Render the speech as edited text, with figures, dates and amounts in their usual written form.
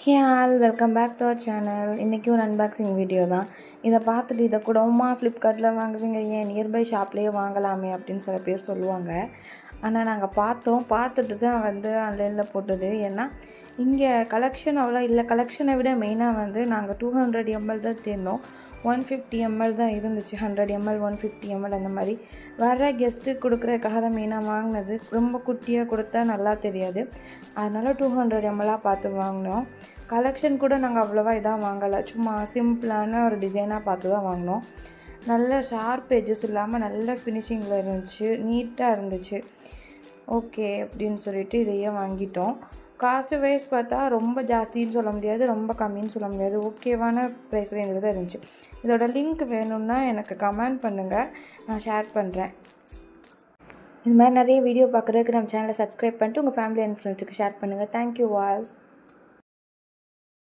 Hey all welcome back to our channel. இன்றைக்கி ஒரு unboxing video தான். இதை பார்த்துட்டு இதை கூடமா ஃப்ளிப்கார்ட்டில் வாங்குவீங்க, ஏன் நியர்பை ஷாப்லேயே வாங்கலாமே அப்படின்னு சில பேர் சொல்லுவாங்க. ஆனால் நாங்கள் பார்த்துட்டு தான் ஆன்லைனில் போட்டது. ஏன்னா இங்கே கலெக்ஷன் அவ்வளோ இல்லை. கலெக்ஷனை விட மெயினாக நாங்கள் 200 ml தான் தேடினோம். 150 ml தான் இருந்துச்சு. 100 ml 150 ml அந்த மாதிரி வர கெஸ்ட்டுக்கு கொடுக்குறதுக்காக தான் மெயினாக வாங்கினது. ரொம்ப குட்டியாக கொடுத்தா நல்லா தெரியாது, அதனால் 200 ml பார்த்து வாங்கினோம். கலெக்ஷன் கூட நாங்கள் அவ்வளோவா இதாக வாங்கலை, சும்மா சிம்பிளான ஒரு டிசைனாக பார்த்து தான் வாங்கினோம். நல்ல ஷார்ப் எட்ஜஸ் இல்லாமல் நல்ல ஃபினிஷிங்கில் இருந்துச்சு, நீட்டாக இருந்துச்சு. ஓகே அப்படின்னு சொல்லிட்டு இதையே வாங்கிட்டோம். காஸ்ட்டு வைஸ் பார்த்தா ரொம்ப ஜாஸ்தின்னு சொல்ல முடியாது, ரொம்ப கம்மின்னு சொல்ல முடியாது, ஓகேவான ப்ரைஸ் ரேஞ்சில் தான் இருந்துச்சு. இதோட லிங்க் வேணும்னா எனக்கு கமெண்ட் பண்ணுங்கள், நான் ஷேர் பண்ணுறேன். இது மாதிரி நிறைய வீடியோ பார்க்குறதுக்கு நம்ம சேனலை சப்ஸ்கிரைப் பண்ணிட்டு உங்கள் ஃபேமிலி அண்ட் ஃப்ரெண்ட்ஸுக்கு ஷேர் பண்ணுங்கள். Thank you all.